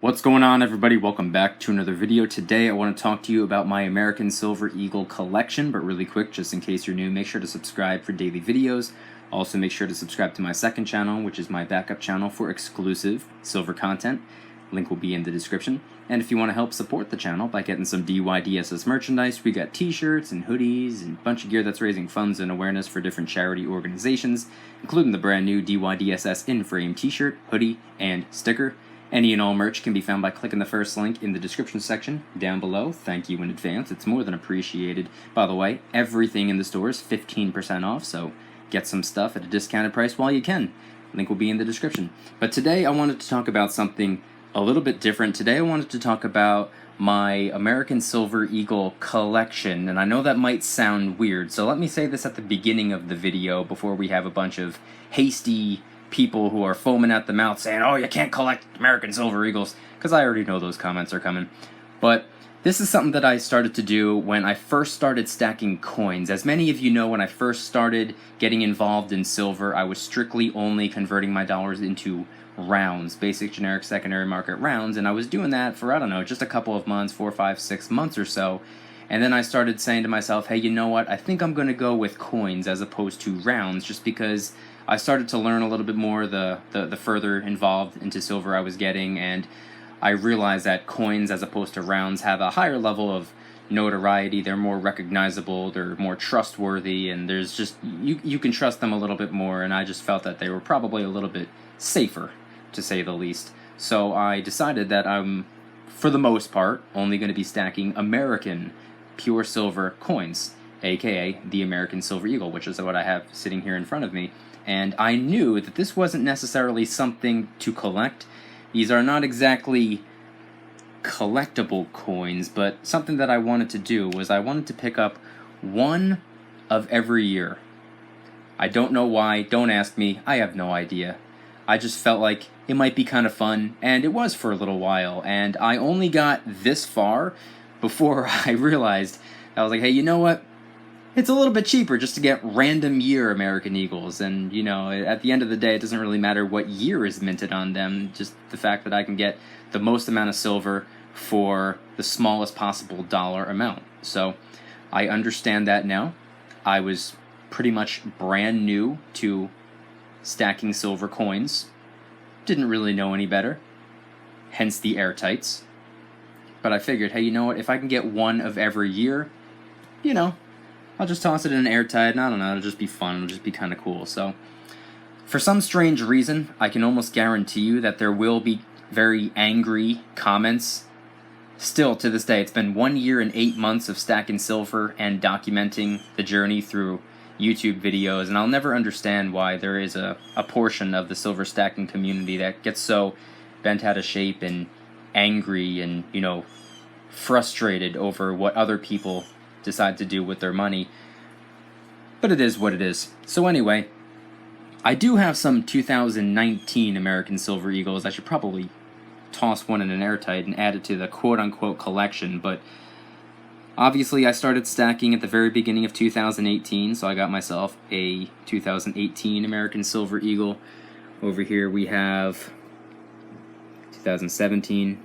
What's going on, everybody? Welcome back to another video. Today I want to talk to you about my American Silver Eagle collection, but really quick, just in case you're new, make sure to subscribe for daily videos. Also make sure to subscribe to my second channel, which is my backup channel for exclusive silver content. Link will be in the description. And if you want to help support the channel by getting some DYDSS merchandise, we got t-shirts and hoodies and a bunch of gear that's raising funds and awareness for different charity organizations, including the brand new DYDSS in-frame t-shirt, hoodie, and sticker. Any and all merch can be found by clicking the first link in the description section down below. Thank you in advance. It's more than appreciated. By the way, everything in the store is 15% off, so get some stuff at a discounted price while you can. Link will be in the description. But today I wanted to talk about something a little bit different. Today I wanted to talk about my American Silver Eagle collection, and I know that might sound weird, so let me say this at the beginning of the video before we have a bunch of hasty people who are foaming at the mouth saying, oh, you can't collect American Silver Eagles, because I already know those comments are coming. But this is something that I started to do when I first started stacking coins. As many of you know, when I first started getting involved in silver, I was strictly only converting my dollars into rounds, basic, generic, secondary market rounds, and I was doing that for, I don't know, just a couple of months, 4, 5, 6 months or so. And then I started saying to myself, hey, you know what, I think I'm going to go with coins as opposed to rounds, just because I started to learn a little bit more the further involved into silver I was getting, and I realized that coins as opposed to rounds have a higher level of notoriety. They're more recognizable, they're more trustworthy, and there's just, you can trust them a little bit more, and I just felt that they were probably a little bit safer, to say the least. So I decided that I'm, for the most part, only going to be stacking American pure silver coins, aka the American Silver Eagle, which is what I have sitting here in front of me. And I knew that this wasn't necessarily something to collect. These are not exactly collectible coins, but something that I wanted to do was I wanted to pick up one of every year. I don't know why, don't ask me, I have no idea. I just felt like it might be kind of fun, and it was for a little while, and I only got this far before I realized, I was like, hey, you know what? It's a little bit cheaper just to get random year American Eagles, and, you know, at the end of the day, it doesn't really matter what year is minted on them, just the fact that I can get the most amount of silver for the smallest possible dollar amount. So, I understand that now. I was pretty much brand new to stacking silver coins. Didn't really know any better, hence the airtights. But I figured, hey, you know what, if I can get one of every year, you know, I'll just toss it in an airtight, and I don't know, it'll just be fun, it'll just be kind of cool. So, for some strange reason, I can almost guarantee you that there will be very angry comments. Still, to this day, it's been 1 year and 8 months of stacking silver and documenting the journey through YouTube videos, and I'll never understand why there is a portion of the silver stacking community that gets so bent out of shape and angry and, you know, frustrated over what other people decide to do with their money. But it is what it is. So anyway, I do have some 2019 American Silver Eagles. I should probably toss one in an airtight and add it to the quote-unquote collection, but obviously I started stacking at the very beginning of 2018, so I got myself a 2018 American Silver Eagle. Over here we have 2017,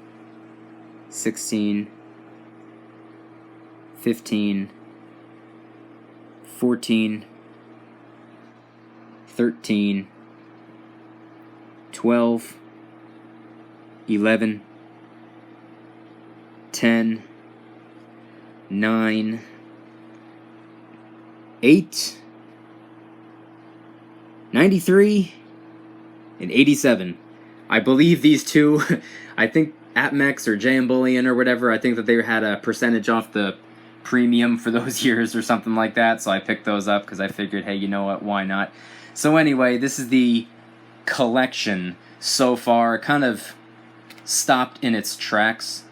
16, 15, 14, 13, 12, 11, 10, 9, 8, 93, and 87. I believe these two, I think APMEX or JM Bullion or whatever, I think that they had a percentage off the premium for those years or something like that, so I picked those up because I figured, hey, you know what, why not? So anyway, this is the collection so far. Kind of stopped in its tracks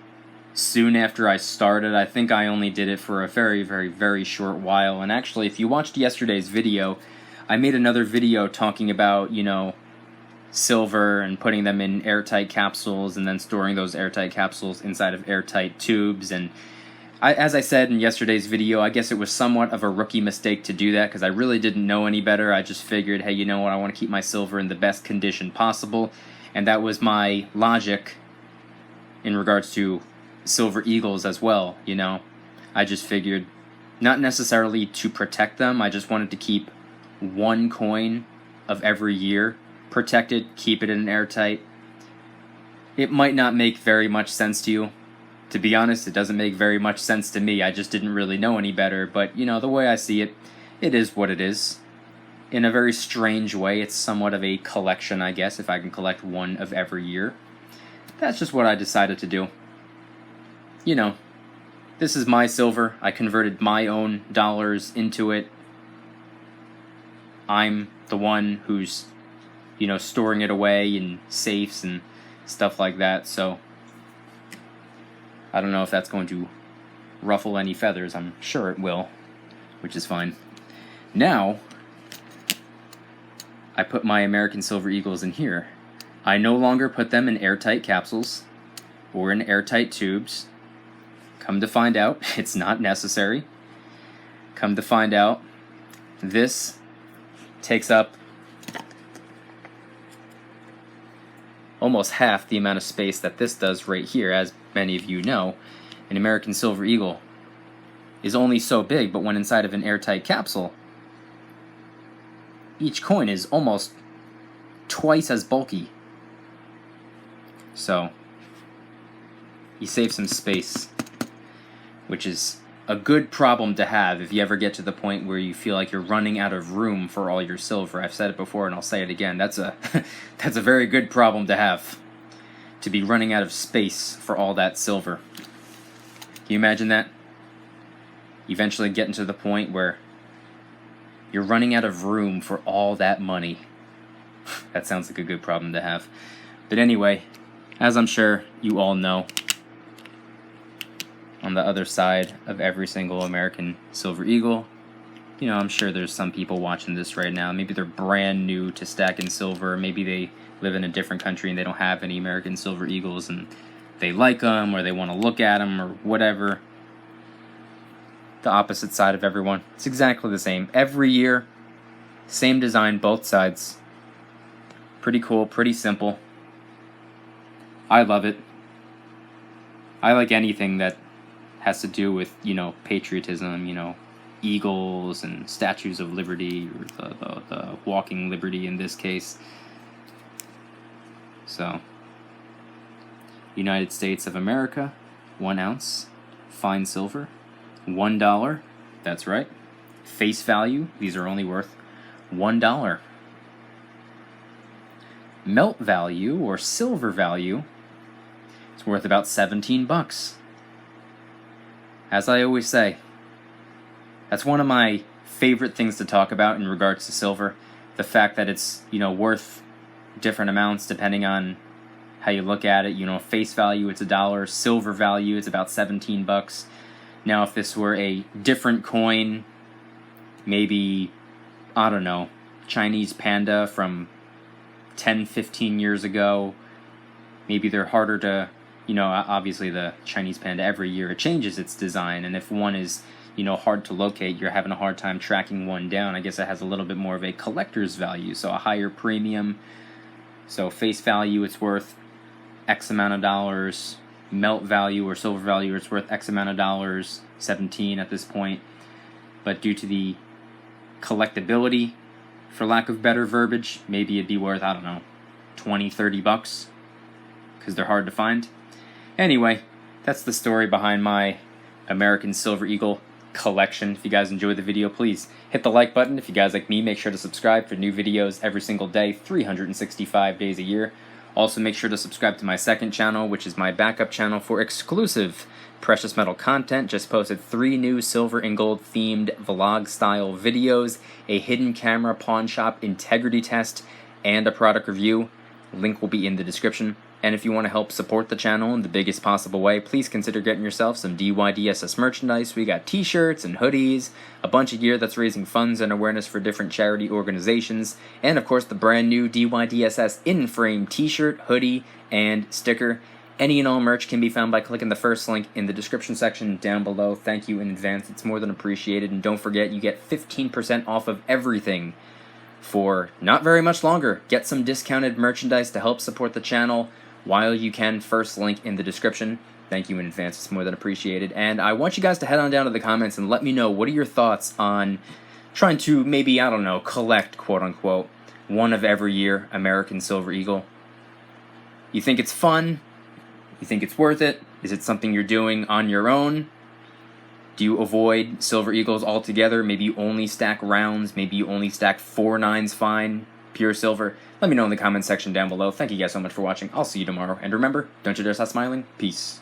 soon after I started. I think I only did it for a very, very, very short while, and actually, if you watched yesterday's video, I made another video talking about, you know, silver and putting them in airtight capsules and then storing those airtight capsules inside of airtight tubes, and as I said in yesterday's video, I guess it was somewhat of a rookie mistake to do that because I really didn't know any better. I just figured, hey, you know what, I want to keep my silver in the best condition possible, and that was my logic in regards to Silver Eagles as well, you know. I just figured, not necessarily to protect them, I just wanted to keep one coin of every year protected, keep it in an airtight. It might not make very much sense to you. To be honest, it doesn't make very much sense to me. I just didn't really know any better, but you know, the way I see it, it is what it is. In a very strange way, it's somewhat of a collection, I guess, if I can collect one of every year. That's just what I decided to do. You know, this is my silver. I converted my own dollars into it. I'm the one who's, you know, storing it away in safes and stuff like that, so I don't know if that's going to ruffle any feathers. I'm sure it will, which is fine. Now, I put my American Silver Eagles in here. I no longer put them in airtight capsules or in airtight tubes. Come to find out, it's not necessary. Come to find out, this takes up almost half the amount of space that this does right here. As many of you know, an American Silver Eagle is only so big, but when inside of an airtight capsule, each coin is almost twice as bulky. So you save some space, which is a good problem to have if you ever get to the point where you feel like you're running out of room for all your silver. I've said it before and I'll say it again. That's a that's a very good problem to have, to be running out of space for all that silver. Can you imagine that? Eventually getting to the point where you're running out of room for all that money. That sounds like a good problem to have. But anyway, as I'm sure you all know, on the other side of every single American Silver Eagle, you know, I'm sure there's some people watching this right now. Maybe they're brand new to stacking silver. Maybe they live in a different country and they don't have any American Silver Eagles and they like them or they want to look at them or whatever. The opposite side of everyone. It's exactly the same. Every year, same design, both sides. Pretty cool, pretty simple. I love it. I like anything that has to do with, you know, patriotism, you know, eagles and statues of liberty, or the walking liberty in this case. So, United States of America, 1 ounce, fine silver, $1. That's right. Face value, these are only worth $1. Melt value, or silver value, it's worth about 17 bucks. As I always say, that's one of my favorite things to talk about in regards to silver. The fact that it's, you know, worth different amounts depending on how you look at it. You know, face value, it's $1. Silver value, it's about 17 bucks. Now, if this were a different coin, maybe, I don't know, Chinese panda from 10, 15 years ago, maybe they're harder to, you know, obviously the Chinese panda, every year it changes its design, and if one is, you know, hard to locate, you're having a hard time tracking one down, I guess it has a little bit more of a collector's value, so a higher premium. So face value, it's worth X amount of dollars. Melt value or silver value, it's worth X amount of dollars, 17 at this point. But due to the collectability, for lack of better verbiage, maybe it'd be worth, I don't know, 20, 30 bucks, because they're hard to find. Anyway, that's the story behind my American Silver Eagle collection. If you guys enjoyed the video, please hit the like button. If you guys like me, make sure to subscribe for new videos every single day, 365 days a year. Also, make sure to subscribe to my second channel, which is my backup channel for exclusive precious metal content. Just posted 3 new silver and gold themed vlog style videos, a hidden camera pawn shop integrity test, and a product review. Link will be in the description. And if you want to help support the channel in the biggest possible way, please consider getting yourself some DYDSS merchandise. We got t-shirts and hoodies, a bunch of gear that's raising funds and awareness for different charity organizations, and of course the brand new DYDSS in-frame t-shirt, hoodie, and sticker. Any and all merch can be found by clicking the first link in the description section down below. Thank you in advance, it's more than appreciated. And don't forget, you get 15% off of everything for not very much longer. Get some discounted merchandise to help support the channel. while you can. First link in the description. Thank you in advance. It's more than appreciated. And I want you guys to head on down to the comments and let me know, what are your thoughts on trying to maybe, I don't know, collect, quote-unquote, one of every year American Silver Eagle? You think it's fun? You think it's worth it? Is it something you're doing on your own? Do you avoid Silver Eagles altogether? Maybe you only stack rounds. Maybe you only stack 4 9s fine, pure silver. Let me know in the comments section down below. Thank you guys so much for watching. I'll see you tomorrow. And remember, don't you dare stop smiling. Peace.